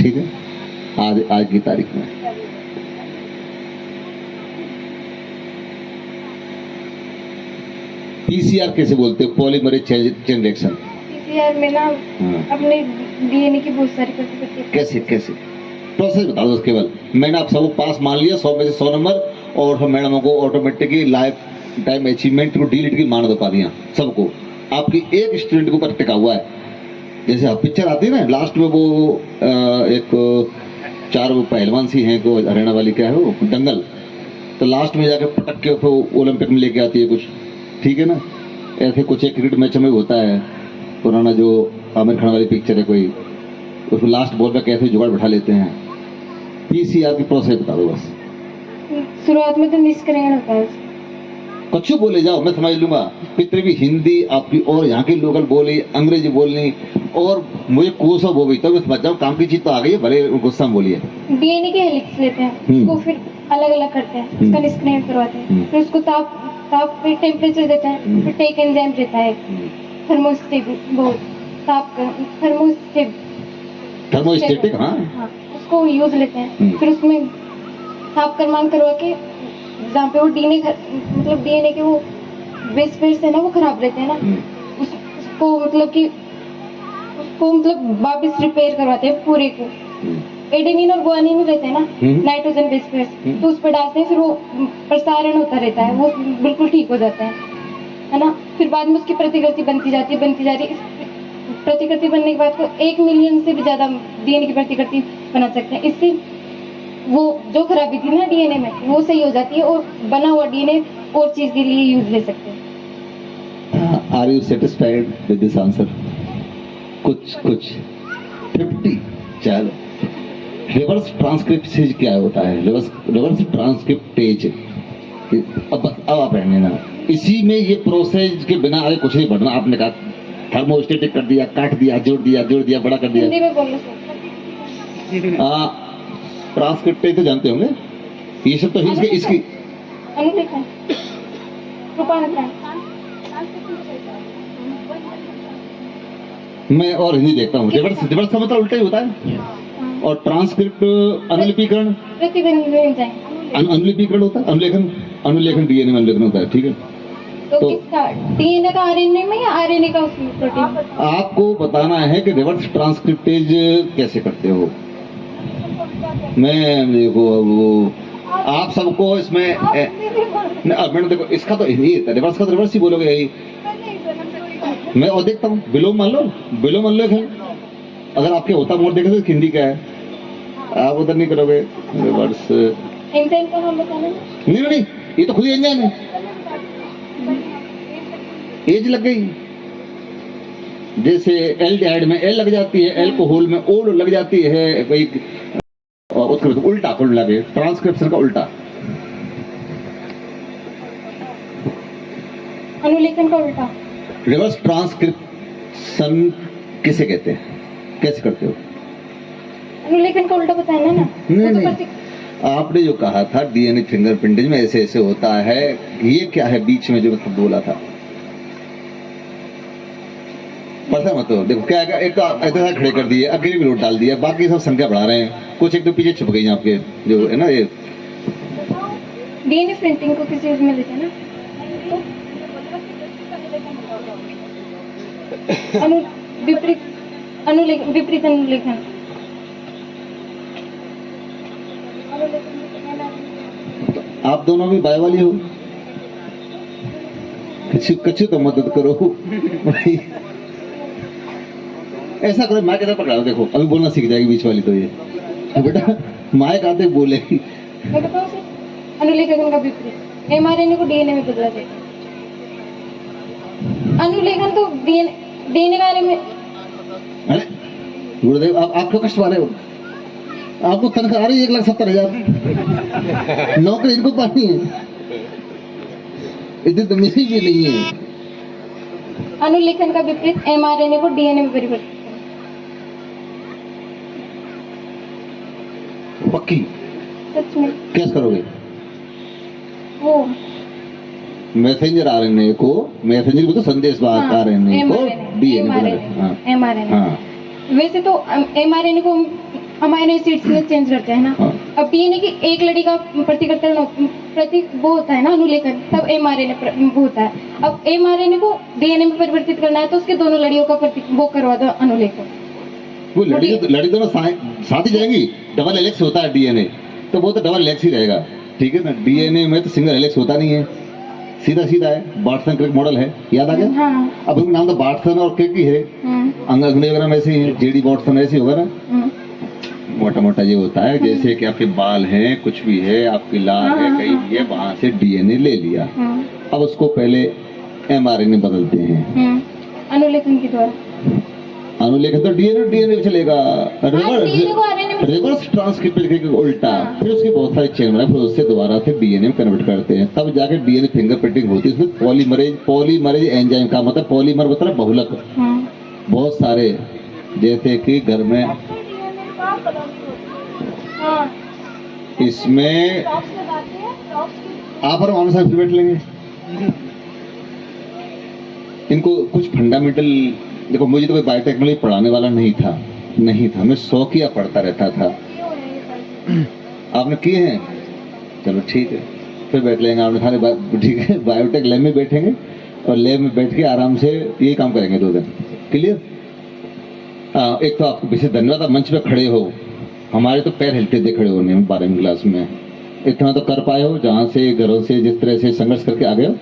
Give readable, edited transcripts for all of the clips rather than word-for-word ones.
ठीक है, आज की तारीख में। पीसीआर कैसे बोलते हो? Polymerase chain reaction. पीसीआर में ना अपने डीएनए की बहुत सारी प्रतिकृति। कैसे कैसे प्रोसेस बता दो उसके बाद। मैंने आप सबको पास मान लिया 100 में से 100 नंबर, और हम मैडमों को ऑटोमेटिकली लाइफ टाइम अचीवमेंट को डीलिट की मान दो पा दिया सबको। आपकी एक स्टूडेंट के ऊपर टिका हुआ है। जैसे पिक्चर आती है ना लास्ट में, वो एक 4 वो पहलवान सी हैं, को हरियाणा वाली क्या है वो दंगल, तो लास्ट में जाकर पटक के ओलंपिक में लेके आती है कुछ, ठीक है ना। ऐसे कुछ एक क्रिकेट मैच में होता है पुराना, जो आमिर खान वाली पिक्चर है कोई, उसको लास्ट बॉल पे कैसे जुगाड़ बैठा लेते हैं। पीसीआर की प्रोसेस बता दो बस। शुरुआत में तो निष्क्रियण होता है। कुछ बोले जाओ, मैं समझ लूंगा। कितनी भी हिंदी आपकी और यहाँ की लोकल बोली, अंग्रेजी बोलनी, और मुझे कोसा वो भी तो मैं समझ जाऊँ, काम की चीज तो आ गई है, भले गुस्सा में बोलिए। डीएनए के हेलिक्स लेते हैं, उसको फिर अलग अलग करते हैं, उसका निष्क्रियण करवाते हैं, फिर उसको ताप पे टेम्परेचर देते हैं, फिर टेक एंजाइम देता है, थर्मोस्टेटिक, हाँ, उसको यूज लेते हैं। फिर उसमें ताप क्रमांक करवा के, जहाँ पे वो डीएनए के वो बेस पेयर्स है ना, वो खराब रहते हैं ना, उसको वापस रिपेयर करवाते हैं पूरे को। एडेनिन और गुआनिन रहते हैं ना, नाइट्रोजन बेस पेयर्स, तो उस पर डालते हैं, फिर वो प्रसारण होता रहता है, वो बिल्कुल ठीक हो जाता है ना। फिर बाद में उसकी प्रतिकृति बनती जाती है। प्रतिकृति बनने के बाद तो 1 मिलियन से भी ज्यादा डीएनए की प्रतिकृति बना सकते हैं। इससे वो जो खराबी थी ना डीएनए में, वो सही हो जाती है, और बना हुआ डीएनए और चीज के लिए यूज ले सकते हैं। Are you satisfied with this answer? कुछ 50। चलो, रिवर्स ट्रांसक्रिप्टेज क्या होता है? रिवर्स ट्रांसक्रिप्टेज, अब आप रहने ना, इसी में ये प्रोसेस के बिना आगे कुछ नहीं बढ़ना। आपने कहा थर्मोस्टेटिक कर दिया, काट दिया, जोड़ दिया, बड़ा कर दिया। हिंदी में बोलना सर। ट्रांसक्रिप्टेज तो जानते होंगे, ये सब तो इसकी अनुलेखन, रूपांतरण। मैं और हिंदी देखता हूँ। रिवर्स का मतलब उल्टा ही होता है, और ट्रांसक्रिप्ट अनुलिपीकरण, अनुलिपीकरण होता है, अनुलेखन डीएनए में अनुलेखन होता है, ठीक है। तो किसका, डीएनए का आरएनए में या आरएनए का उसमें प्रोटीन? आपको बताना है कि रिवर्स ट्रांसक्रिप्टेज कैसे करते हो। मैं देखो वो आप सबको इसमें मैंने देखो, इसका तो यही है, रिवर्स का तो रिवर्स ही बोलोगे यही। मैं और देखता हूँ, विलोम मान लो अगर आपके होता मोड देखे तो हिंदी क्या है, आप उधर नहीं करोगे। रिवर्स एंजाइम का नाम बताना। नहीं, ये तो खुद ही एंजाइम है। एज लग गई, जैसे एल्डिहाइड में एल लग जाती है, एल्कोहल में ओ लग जाती है, और उसका उल्टा कुल लगे, ट्रांसक्रिप्शन का उल्टा, अनुलेखन का उल्टा। रिवर्स ट्रांसक्रिप्शन किसे कहते हैं, कैसे करते हो? अनुलेखन का उल्टा बताया ना। नहीं, आपने जो कहा था डीएनए फिंगरप्रिंटिंग में ऐसे ऐसे होता है, ये क्या है बीच में जो मतलब बोला था? पता मत हो, देखो क्या है, एक ऐसा खड़े कर दिए, अकेले भी नोट डाल दिया, बाकी सब संख्या बढ़ा रहे हैं, कुछ एक दो पीछे छुप गई आपके जो है ना। ये डीएनए प्रिंटिंग को किस यूज में लेते हैं ना, विपरीत अनुलेखन। आप दोनों भी बाय वाली हो, कच्ची तो मदद करो भाई। ऐसा करो, माइक इधर पकड़ा, देखो अभी बोलना सीख जाएगी बीच वाली तो। ये बेटा माइक आते बोलेगी। अनुलेखन का विपरीत, एमआरएनए को डीएनए में बदला जाता है। अनुलेखन तो डीएनए बारे में। अरे गुरुदेव, आप क्यों कष्ट पा रहे हो? आपको तनख्वाह आ रही है 1,70,000, नौकरी इनको पानी है, इतनी तो मेरी भी नहीं है। अनुलेखन का विपरीत, एमआरएनए को डीएनए में परिवर्तित। पक्की? सच में? कैसे करोगे? वो मैसेंजर आरएनए को, मैसेंजर को तो संदेश वाहक आरएनए को डीएनए बना। एमआरएनए। वैसे तो एमआरएनए को अमाइनो एसिड्स में चेंज करते हैं ना। हाँ। अब डीएनए की एक लड़ी का वो होता है ना अनुलेखन, तब एमआरएनए वो होता है। अब एमआरएनए को डीएनए में परिवर्तित करना है तो उसके दोनों लड़ियों का वो करवा दो अनुलेखन। वो लड़ी दोनों साथ ही जाएंगी। डबल हेलिक्स होता है डीएनए, तो वो तो डबल हेलिक्स ही रहेगा, ठीक है ना। डीएनए में तो सिंगल हेलिक्स होता नहीं है, सीधा सीधा है। बार्टसन क्रिक मॉडल है, याद आ गया। हाँ। अब उनका नाम तो बार्टसन और क्रिक ही है। अंगनेग्राम ऐसे ही है, जेडी बार्टसन ऐसे ही होगा ना। मोटा मोटा ये होता है जैसे कि आपके बाल हैं, कुछ भी है, आपकी लार है, कहीं भी है, वहां से डीएनए ले लिया। अब उसको पहले एमआरएनए बदलते हैं अनुलेखन के द्वारा। अनुलेखन तो डीएनए चलेगा, DNA को RNA में रिवर्स ट्रांसक्रिप्शन के उल्टा। हाँ। फिर उसके बहुत सारे चेन बनाए, फिर उससे दोबारा से डीएनए में कन्वर्ट करते हैं, तब जाके डीएनए फिंगरप्रिंटिंग होती है। इसमें पॉलीमरेज एंजाइम का मतलब, पॉलीमर मतलब बहुलक, बहुत सारे, जैसे कि घर में इसमें आप और मानो साहब बैठ लेंगे। इनको कुछ फंडामेंटल, देखो मुझे तो कोई बायोटेक्नोलॉजी पढ़ाने वाला नहीं था, मैं शौकिया पढ़ता रहता था। आपने किए हैं, चलो ठीक है, फिर बैठ लेंगे आपने सारे, ठीक है। बायोटेक लैब में बैठेंगे और लैब में बैठ के आराम से ये काम करेंगे 2 दिन, क्लियर। एक तो आपको विशेष धन्यवाद, आप मंच पे खड़े हो। हमारे तो पैर हिलते थे खड़े होने में 12वीं क्लास में। इतना तो कर पाए हो, जहाँ से घरों से जिस तरह से संघर्ष करके आ गए हो,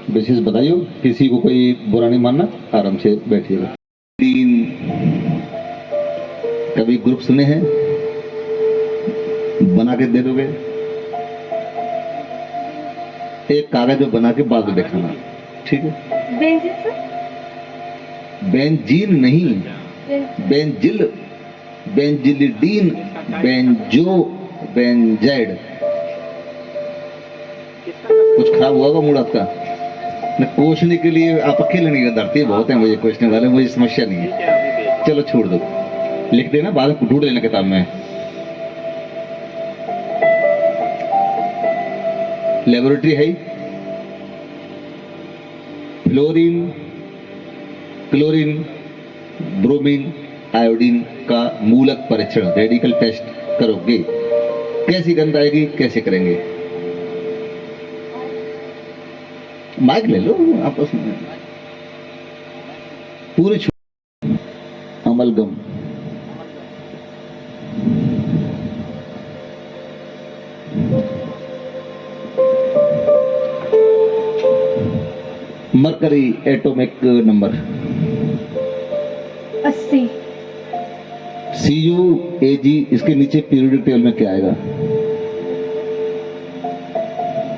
विशेष बताइए। किसी को कोई बुरा नहीं मानना, आराम से बैठिएगा। 3 कभी ग्रुप सुने हैं, बना के दे दोगे। एक कागज में बना के बाद में दिखाना, ठीक है। बेंजीन नहीं, बेंजिल, बेंजिलिडीन, बेंजो, बेंजाइड। कुछ खराब हुआ मूड आपका? न पूछने के लिए आप अकेले नहीं, धरती बहुत है मुझे पूछने वाले, मुझे समस्या नहीं है। चलो छोड़ दो, लिख देना, बाद में ढूंढ लेना किताब में। लेबोरेटरी है, फ्लोरीन, क्लोरीन, ब्रोमीन, आयोडीन का मूलक परीक्षण, रेडिकल टेस्ट करोगे। कैसी गंध आएगी, कैसे करेंगे? माइक ले लो आपस में। पूरे amalgam, mercury atomic number 80। CuAg, इसके नीचे पीरियोडिक टेबल में क्या आएगा?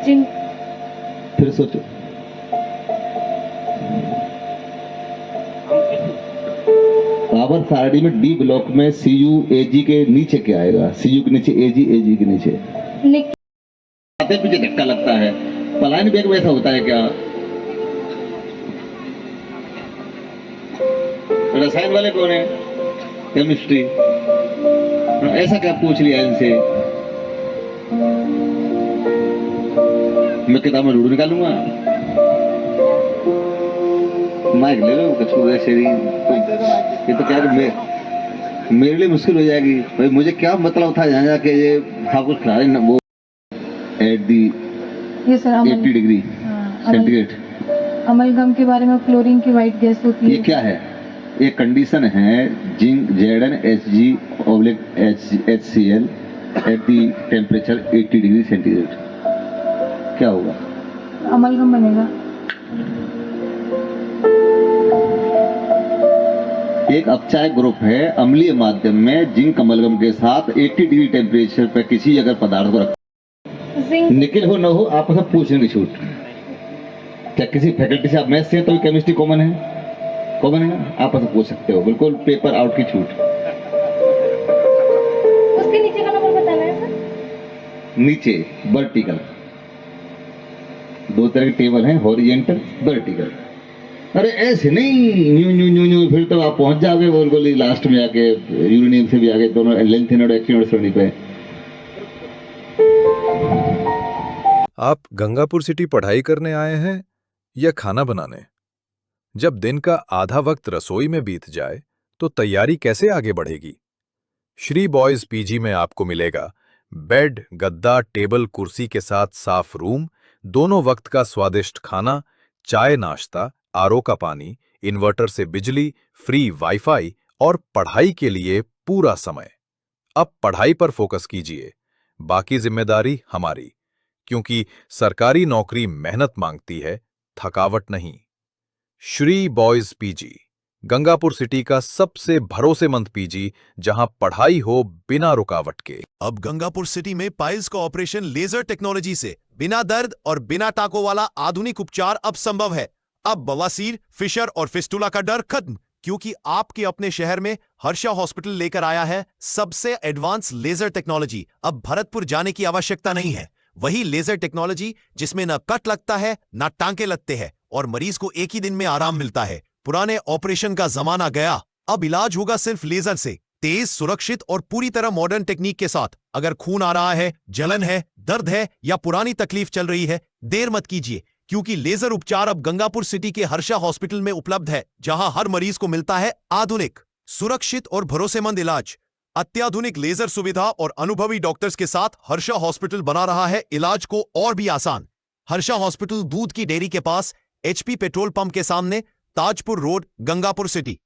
जिंक। फिर सोचो। पावर सारणी में डी ब्लॉक में CuAg के नीचे क्या आएगा? Cu के नीचे Ag के नीचे आते पीछे धक्का लगता है। पलायन बैग में ऐसा होता है क्या? रसायन वाले कौन है? केमिस्ट्री। ऐसा क्या पूछ लिया इनसे? मैं किताब में ढूंढ निकालूंगा। माइक ले लो, कुछ ये तो क्या मेरे लिए मुश्किल हो जाएगी भाई। मुझे क्या मतलब था यहाँ जाके ये आप कुछ खिला रहे वो at the 80 degree centigrade. Amalgam के बारे में, क्लोरीन की व्हाइट गैस होती है। ये क्या है? ये कंडीशन है zinc ZnHg/HCl at the temperature 80 degree centigrade. क्या होगा? अमलगम बनेगा। एक अपचायक ग्रुप है, अम्लीय माध्यम में जिंक अमलगम के साथ 80 डिग्री टेम्परेचर पर किसी अगर पदार्थ को रखा, निकल हो न हो, आप सब पूछने की छूट। क्या किसी फैकल्टी से आप मैथ्स से, तो केमिस्ट्री कॉमन है ना, आप सब पूछ सकते हो, बिल्कुल पेपर आउट की छूट। उसके नीचे का नंबर बताना है सर। नीचे वर्टिकल 2 तरह के टेबल हैं, हॉरिजेंटल, वर्टिकल। अरे ऐसे नहीं न्यू न्यू न्यू न्यू, फिर तो आप पहुंच जाओगे बिल्कुल लास्ट में आके, यूरेनियम से भी आगे, दोनों लेंथ और एक्टिन और श्रेणी पे। आप गंगापुर सिटी पढ़ाई करने आए हैं या खाना बनाने? जब दिन का आधा वक्त रसोई में बीत जाए तो तैयारी कैसे आगे बढ़ेगी? श्री बॉयज पीजी में आपको मिलेगा बेड, गद्दा, टेबल, कुर्सी के साथ साफ रूम, दोनों वक्त का स्वादिष्ट खाना, चाय नाश्ता, आरओ का पानी, इन्वर्टर से बिजली, फ्री वाईफाई और पढ़ाई के लिए पूरा समय। अब पढ़ाई पर फोकस कीजिए, बाकी जिम्मेदारी हमारी, क्योंकि सरकारी नौकरी मेहनत मांगती है, थकावट नहीं। Shri boys PG, Gangapur city का सबसे भरोसेमंद पीजी, जहां पढ़ाई हो बिना रुकावट के। अब गंगापुर सिटी में पाइल्स का ऑपरेशन लेजर टेक्नोलॉजी से बिना दर्द और बिना टाकों वाला आधुनिक उपचार अब संभव है। अब बवासीर, फिशर और फिस्टुला का डर खत्म, क्योंकि आपके अपने शहर में हर्षा हॉस्पिटल लेकर आया है सबसे एडवांस लेजर टेक्नोलॉजी। अब भरतपुर जाने की आवश्यकता नहीं है। वही लेजर टेक्नोलॉजी जिसमें न कट लगता है न टांके लगते हैं और मरीज को एक ही दिन में आराम मिलता है। पुराने ऑपरेशन का जमाना गया, अब इलाज होगा सिर्फ लेजर से, तेज, सुरक्षित और पूरी तरह मॉडर्न टेक्निक के साथ। अगर खून आ रहा है, जलन है, दर्द है या पुरानी तकलीफ चल रही है, देर मत कीजिए, क्योंकि लेजर उपचार अब गंगापुर सिटी के हर्षा हॉस्पिटल में उपलब्ध है, जहां हर मरीज को मिलता है आधुनिक, सुरक्षित और भरोसेमंद इलाज। अत्याधुनिक लेजर सुविधा और अनुभवी डॉक्टर्स के साथ हर्षा हॉस्पिटल बना रहा है इलाज को और भी आसान। हर्षा हॉस्पिटल दूध की डेयरी के पास, HP पेट्रोल पंप के सामने, ताजपुर रोड, गंगापुर सिटी।